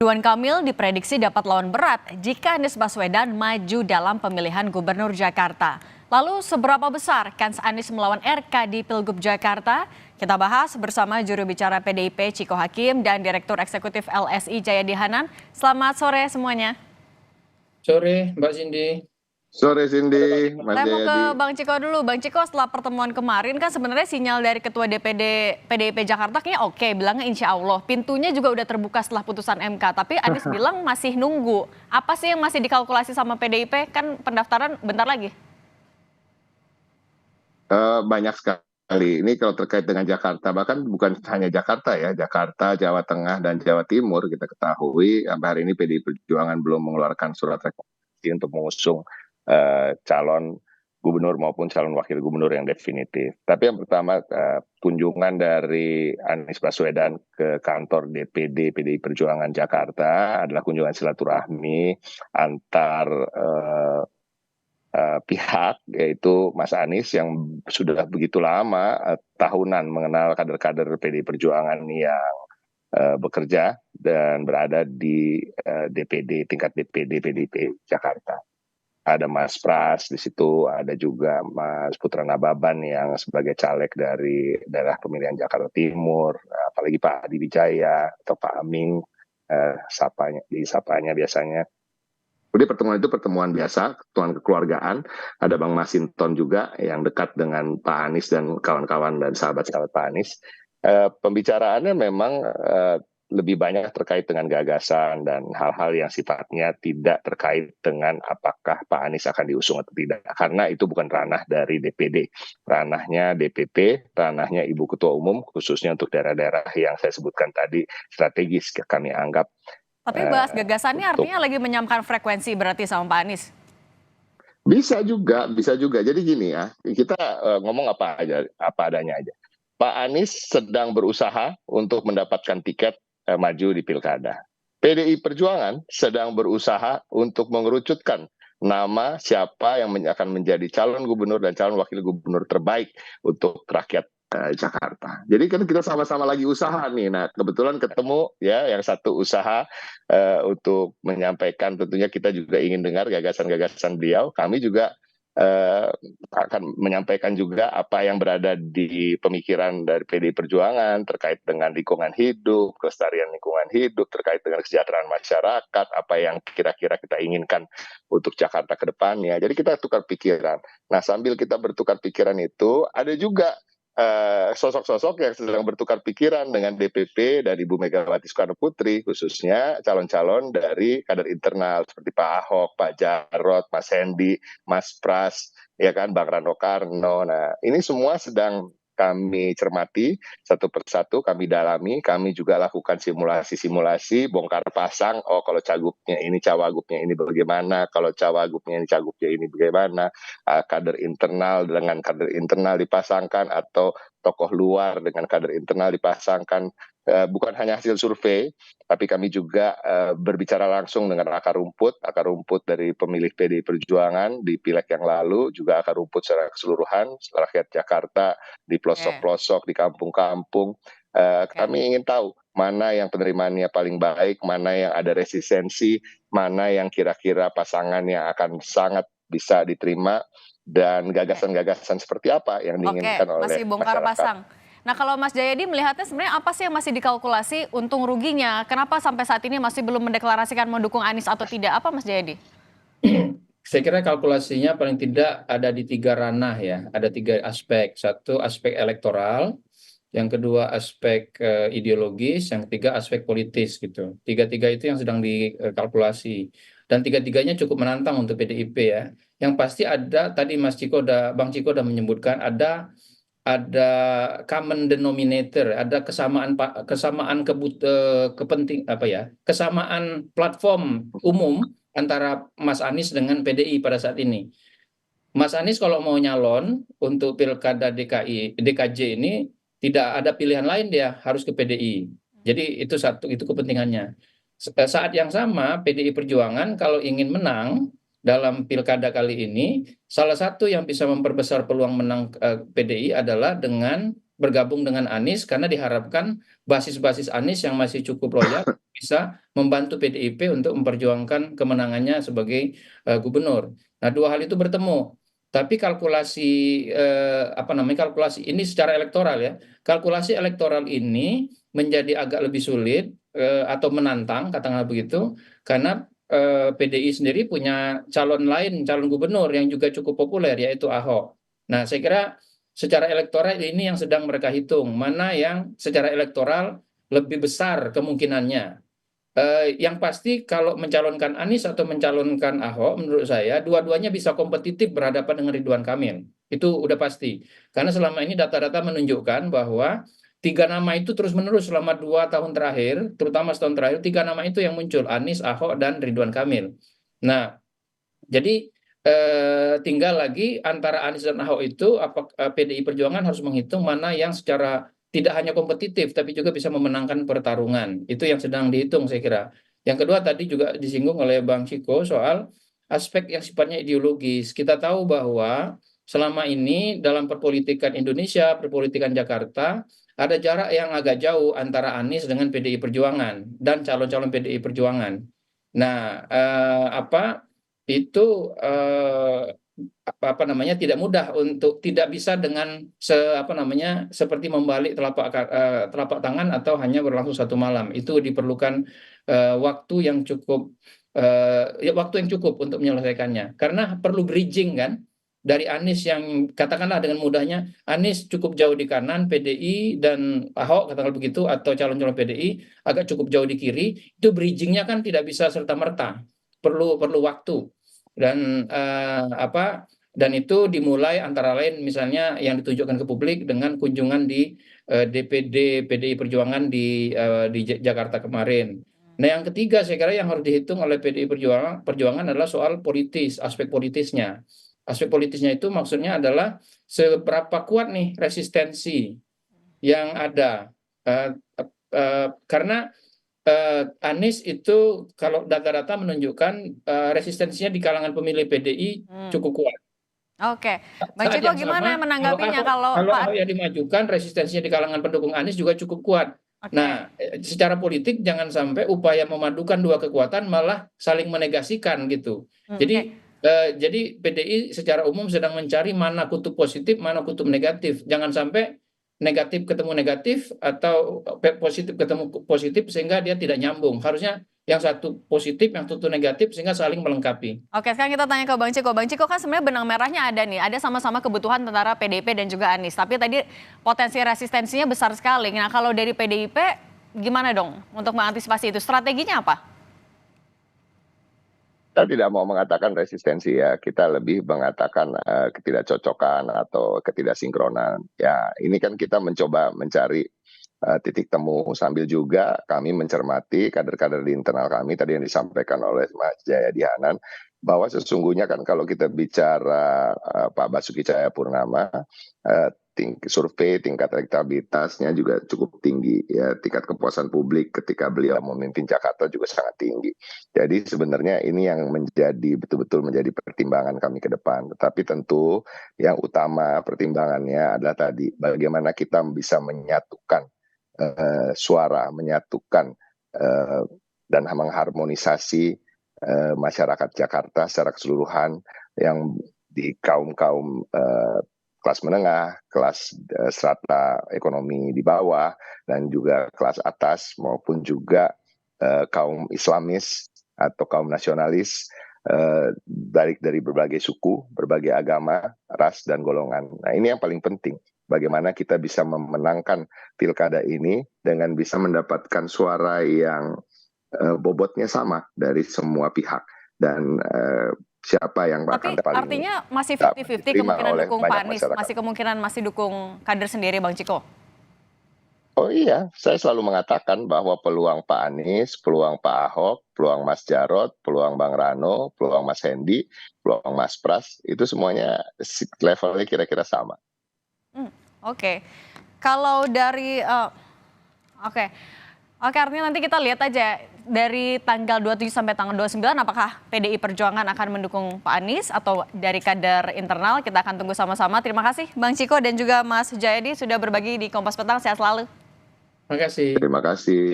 Ridwan Kamil diprediksi dapat lawan berat jika Anies Baswedan maju dalam pemilihan Gubernur Jakarta. Lalu seberapa besar kans Anies melawan RK di Pilgub Jakarta? Kita bahas bersama juru bicara PDIP Ciko Hakim dan Direktur Eksekutif LSI Jayadi Hanan. Selamat sore semuanya. Sore Mbak Cindy. Sore Cindy, Mas Saya mau ke Jayadi. Bang Ciko dulu. Bang Ciko, setelah pertemuan kemarin kan sebenarnya sinyal dari Ketua DPD PDIP Jakarta kayaknya oke, bilangnya insya Allah. Pintunya juga udah terbuka setelah putusan MK, tapi Anies bilang masih nunggu. Apa sih yang masih dikalkulasi sama PDIP? Kan pendaftaran bentar lagi. Banyak sekali. Ini kalau terkait dengan Jakarta, bahkan bukan hanya Jakarta ya, Jakarta, Jawa Tengah, dan Jawa Timur kita ketahui sampai hari ini PDI Perjuangan belum mengeluarkan surat rekomendasi untuk mengusung calon gubernur maupun calon wakil gubernur yang definitif. Tapi yang pertama, kunjungan dari Anies Baswedan ke kantor DPD PDI Perjuangan Jakarta adalah kunjungan silaturahmi antar pihak, yaitu Mas Anies yang sudah begitu lama tahunan mengenal kader-kader PDI Perjuangan yang bekerja dan berada di DPD, tingkat DPD PDIP Jakarta. Ada Mas Pras di situ, ada juga Mas Putra Nababan yang sebagai caleg dari daerah pemilihan Jakarta Timur, apalagi Pak Adi Wijaya atau Pak Aming, disapanya biasanya. Jadi pertemuan itu pertemuan biasa, pertemuan kekeluargaan. Ada Bang Masinton juga yang dekat dengan Pak Anies dan kawan-kawan dan sahabat-sahabat Pak Anies. Pembicaraannya memang lebih banyak terkait dengan gagasan dan hal-hal yang sifatnya tidak terkait dengan apakah Pak Anies akan diusung atau tidak. Karena itu bukan ranah dari DPD. Ranahnya DPP, ranahnya Ibu Ketua Umum, khususnya untuk daerah-daerah yang saya sebutkan tadi strategis kami anggap. Tapi bahas gagasannya artinya lagi menyamakan frekuensi berarti sama Pak Anies? Bisa juga, bisa juga. Jadi gini ya, kita ngomong apa adanya aja. Pak Anies sedang berusaha untuk mendapatkan tiket maju di pilkada. PDI Perjuangan sedang berusaha untuk mengerucutkan nama siapa yang akan menjadi calon gubernur dan calon wakil gubernur terbaik untuk rakyat Jakarta. Jadi kan kita sama-sama lagi usaha nih. Nah, kebetulan ketemu ya yang satu usaha untuk menyampaikan, tentunya kita juga ingin dengar gagasan-gagasan beliau. Kami juga akan menyampaikan juga apa yang berada di pemikiran dari PDI Perjuangan terkait dengan lingkungan hidup, kelestarian lingkungan hidup, terkait dengan kesejahteraan masyarakat, apa yang kira-kira kita inginkan untuk Jakarta ke depannya. Jadi kita tukar pikiran. Nah, sambil kita bertukar pikiran itu, ada juga sosok-sosok yang sedang bertukar pikiran dengan DPP dan Ibu Megawati Soekarno Putri, khususnya calon-calon dari kader internal seperti Pak Ahok, Pak Jarod, Mas Hendi, Mas Pras, ya kan, Bang Rano Karno. Nah, ini semua sedang kami cermati satu persatu, kami dalami, kami juga lakukan simulasi-simulasi, bongkar pasang, oh kalau cagupnya ini, cawagupnya ini bagaimana, kalau cawagupnya ini, cagupnya ini bagaimana, kader internal dengan kader internal dipasangkan, atau tokoh luar dengan kader internal dipasangkan. Bukan hanya hasil survei, tapi kami juga berbicara langsung dengan akar rumput dari pemilih PDI Perjuangan di pileg yang lalu, juga akar rumput secara keseluruhan, rakyat Jakarta di pelosok-pelosok, di kampung-kampung. Kami ingin tahu mana yang penerimaannya paling baik, mana yang ada resistensi, mana yang kira-kira pasangan yang akan sangat bisa diterima, dan gagasan-gagasan seperti apa yang diinginkan oleh masih bongkar masyarakat. pasang. Nah, kalau Mas Jayadi melihatnya sebenarnya apa sih yang masih dikalkulasi untung ruginya? Kenapa sampai saat ini masih belum mendeklarasikan mendukung Anies atau tidak? Apa Mas Jayadi? Saya kira kalkulasinya paling tidak ada di 3 ranah ya, ada 3 aspek. Satu aspek elektoral, yang kedua aspek ideologis, yang ketiga aspek politis gitu. 3-3 itu yang sedang dikalkulasi. Dan 3-3-nya cukup menantang untuk PDIP ya. Yang pasti ada, tadi Bang Ciko udah menyebutkan ada common denominator, ada kesamaan kesamaan platform umum antara Mas Anies dengan PDI pada saat ini. Mas Anies kalau mau nyalon untuk pilkada DKJ ini tidak ada pilihan lain, dia harus ke PDI. Jadi itu kepentingannya. Saat yang sama PDI Perjuangan kalau ingin menang dalam pilkada kali ini, salah satu yang bisa memperbesar peluang menang PDI adalah dengan bergabung dengan Anies karena diharapkan basis-basis Anies yang masih cukup loyal bisa membantu PDIP untuk memperjuangkan kemenangannya sebagai gubernur. Nah, dua hal itu bertemu. Tapi kalkulasi kalkulasi ini secara elektoral ya. Kalkulasi elektoral ini menjadi agak lebih sulit atau menantang katakanlah begitu karena PDI sendiri punya calon lain, calon gubernur yang juga cukup populer yaitu Ahok. Nah, saya kira secara elektoral ini yang sedang mereka hitung, mana yang secara elektoral lebih besar kemungkinannya. Yang pasti kalau mencalonkan Anies atau mencalonkan Ahok, menurut saya dua-duanya bisa kompetitif berhadapan dengan Ridwan Kamil. Itu udah pasti. Karena selama ini data-data menunjukkan bahwa tiga nama itu terus-menerus selama 2 tahun terakhir, terutama setahun terakhir, tiga nama itu yang muncul, Anies, Ahok, dan Ridwan Kamil. Nah, jadi tinggal lagi antara Anies dan Ahok itu PDI Perjuangan harus menghitung mana yang secara tidak hanya kompetitif tapi juga bisa memenangkan pertarungan. Itu yang sedang dihitung saya kira. Yang kedua tadi juga disinggung oleh Bang Chiko soal aspek yang sifatnya ideologis. Kita tahu bahwa selama ini dalam perpolitikan Indonesia, perpolitikan Jakarta, ada jarak yang agak jauh antara Anies dengan PDI Perjuangan dan calon-calon PDI Perjuangan. Nah, itu tidak mudah untuk tidak bisa dengan seperti membalik telapak tangan atau hanya berlangsung satu malam. Itu diperlukan waktu yang cukup waktu yang cukup untuk menyelesaikannya karena perlu bridging kan dari Anies yang katakanlah dengan mudahnya Anies cukup jauh di kanan PDI dan Ahok katakanlah begitu atau calon-calon PDI agak cukup jauh di kiri, itu bridgingnya kan tidak bisa serta merta, perlu waktu dan dan itu dimulai antara lain misalnya yang ditunjukkan ke publik dengan kunjungan di DPD PDI Perjuangan di Jakarta kemarin. Nah, yang ketiga saya kira yang harus dihitung oleh PDI Perjuangan adalah soal politis, aspek politisnya. Aspek politisnya itu maksudnya adalah seberapa kuat nih resistensi yang ada. Karena Anies itu kalau data-data menunjukkan resistensinya di kalangan pemilih PDI cukup kuat. Oke, Bang Saat Ciko yang gimana sama, menanggapinya kalau kalau Pak? Ahok yang dimajukan, resistensinya di kalangan pendukung Anies juga cukup kuat. Oke, Nah, secara politik jangan sampai upaya memadukan dua kekuatan malah saling menegasikan gitu. oke. Jadi PDI secara umum sedang mencari mana kutub positif, mana kutub negatif. Jangan sampai negatif ketemu negatif atau positif ketemu positif sehingga dia tidak nyambung. Harusnya yang satu positif, yang satu negatif sehingga saling melengkapi. Oke, sekarang kita tanya ke Bang Ciko. Bang Ciko kan sebenarnya benang merahnya ada nih, ada sama-sama kebutuhan antara PDIP dan juga Anies. Tapi tadi potensi resistensinya besar sekali. Nah, kalau dari PDIP gimana dong untuk mengantisipasi itu? Strateginya apa? Kita tidak mau mengatakan resistensi ya, kita lebih mengatakan ketidakcocokan atau ketidaksinkronan. Ya, ini kan kita mencoba mencari titik temu sambil juga kami mencermati kader-kader di internal kami tadi yang disampaikan oleh Mas Jayadi Hanan bahwa sesungguhnya kan kalau kita bicara Pak Basuki Cahayapurnama survei tingkat elektabilitasnya juga cukup tinggi ya, tingkat kepuasan publik ketika beliau memimpin Jakarta juga sangat tinggi. Jadi sebenarnya ini yang menjadi betul-betul menjadi pertimbangan kami ke depan. Tetapi tentu yang utama pertimbangannya adalah tadi bagaimana kita bisa menyatukan suara, menyatukan dan mengharmonisasi masyarakat Jakarta secara keseluruhan yang di kaum-kaum kelas menengah, kelas strata ekonomi di bawah, dan juga kelas atas maupun juga kaum Islamis atau kaum nasionalis dari berbagai suku, berbagai agama, ras, dan golongan. Nah, ini yang paling penting. Bagaimana kita bisa memenangkan pilkada ini dengan bisa mendapatkan suara yang bobotnya sama dari semua pihak. Dan siapa yang Tapi akan paling artinya masih 50-50 diterima kemungkinan oleh dukung banyak Pak Anies, masyarakat. masih kemungkinan masih dukung kader sendiri Bang Ciko? Oh iya, saya selalu mengatakan bahwa peluang Pak Anies, peluang Pak Ahok, peluang Mas Jarod, peluang Bang Rano, peluang Mas Hendi, peluang Mas Pras, itu semuanya levelnya kira-kira sama. Oke. Kalau dari oke. Oke, artinya nanti kita lihat aja dari tanggal 27 sampai tanggal 29 apakah PDI Perjuangan akan mendukung Pak Anies atau dari kader internal, kita akan tunggu sama-sama. Terima kasih Bang Ciko dan juga Mas Jayadi sudah berbagi di Kompas Petang, sehat selalu. Terima kasih. Terima kasih.